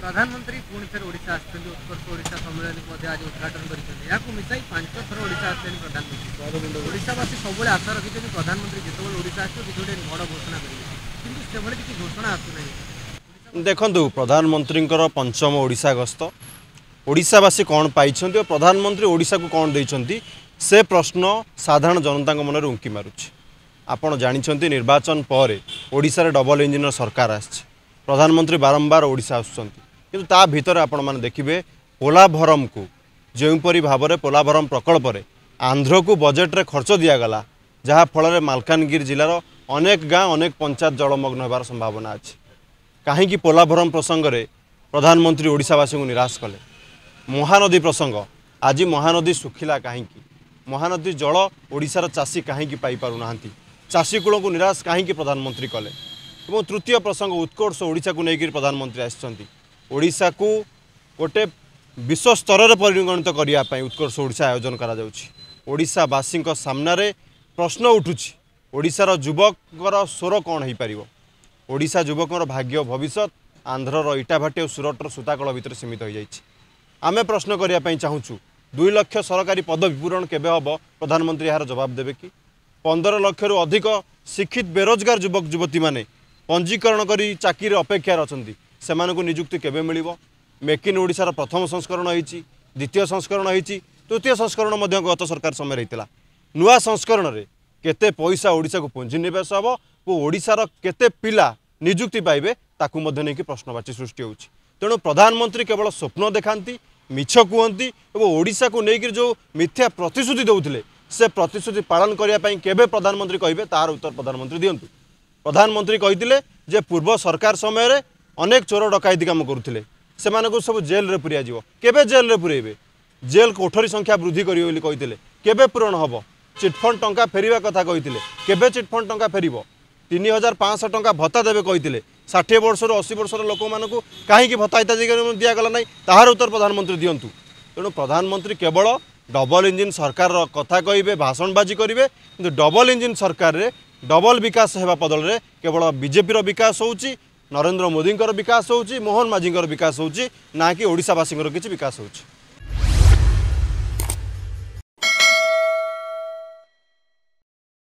प्रधानमंत्री पुणी थे ओडिशा उत्कर्ष ओडिशा सम्मेलन आज उद्घाटन कर मिसाई 5 थर ओडिशा आसले प्रधानमंत्री ओडिशावासी सब आशा रखी प्रधानमंत्री जिते ओडिशा आस किसी बड़ घोषणा करेंगे किसी घोषणा आसुना। देखु प्रधानमंत्री पंचम ओडिशा गस्त ओडिशावासी कौन पाई और प्रधानमंत्री ओडिशा को कौन देइछंती से प्रश्न साधारण जनता मन में उंकी मारुछि। आपण जानिछंती निर्वाचन पर ओडिशा रे डबल इंजिन सरकार आछि। प्रधानमंत्री बारंबार ओडिशा आसुछंती किंतु ता भीतर आपण माने देखिबे पोलाभरम को जोपरी भाव में पोलाभरम प्रकल्प रे आंध्र को बजेट रे खर्च दिया गला जहाँ फल मालकानगिरी जिलार अनेक गाँव अनेक पंचायत जलमग्न होबार संभावना अच्छी। कहीं पोलाभरम प्रसंग में प्रधानमंत्री ओडिशावासी को निराश कले। महानदी प्रसंग आज महानदी सुखिला कहीं महानदी जल ओडिशार चाषी कहीं पाई पारुना चाषी कूल को निराश कहीं प्रधानमंत्री कले। और तृतीय प्रसंग उत्कर्ष ओडिशा को लेकर प्रधानमंत्री आसिछंती ओडिशा को गोटे विश्व स्तर में परिगणित करने उत्कर्ष ओडिशा आयोजन करा जाउछि। ओडिशावासी सामने प्रश्न उठुछि ओडिशार युवकर स्वर कौन हो पार। ओडिशा युवकर भाग्य भविष्य आंध्रर इटाभाटी और सुरटर सूताकल भितर सीमित हो जाइछि। आमे प्रश्न करने चाहूँ 2 लाख सरकारी पद विपूरण केबे हम प्रधानमंत्री यार जवाब देवे कि 15 लाख रु अधिक शिक्षित बेरोजगार युवक युवती माने पंजीकरण करी चाकरी अपेक्षा अच्छी से निजुक्ति केबे मिलिबो। मेक इन ओडिशार प्रथम संस्करण होइछि, द्वितीय संस्करण होइछि, तृतीय संस्करण मध्य गत सरकार समय रहीतिला। नुआ संस्करण रे केते पैसा ओडिशा को पुंजीनिवेश हम और ओडिशार केते पिला निजुक्ति पाइबे ताकू मध्य नहीं कि प्रश्नवाची सृष्टि होउछि। तेणु प्रधानमंत्री केवल स्वप्न देखांती मिछ कहती और ओडिशा को लेकर जो मिथ्या प्रतिश्रुति दौले से प्रतिश्रुति पालन करने केबे प्रधानमंत्री कहे तार उत्तर प्रधानमंत्री दिंतु। प्रधानमंत्री कही जे पूर्व सरकार समय रे अनेक चोर डकायती काम करुले से सब जेल रे पुरिया जीवो केबे जेल रे पुरेबे जेल कोठरी संख्या वृद्धि करिवे कहते केबे पूरण हम। चिटफंड टंका फेरिया कथा कहते केबे चिटफंड टंका फेरिबो। 3500 टंका भत्ता देवे कहते 60 वर्ष 80 वर्ष लोक मानू कहीं भत्ता इत्यादि दिगला ना तार उत्तर प्रधानमंत्री दिंतु। तेणु प्रधानमंत्री केवल डबल इंजिन सरकार कथा कहे भाषणबाजी करेंगे कि डबल इंजिन सरकार रे डबल विकास होगा बदल में केवल बीजेपी विकास होउची, नरेंद्र मोदी विकास होउची, मोहन माझी विकास होउची, ना कि ओडिशावासी किसी विकास होउची।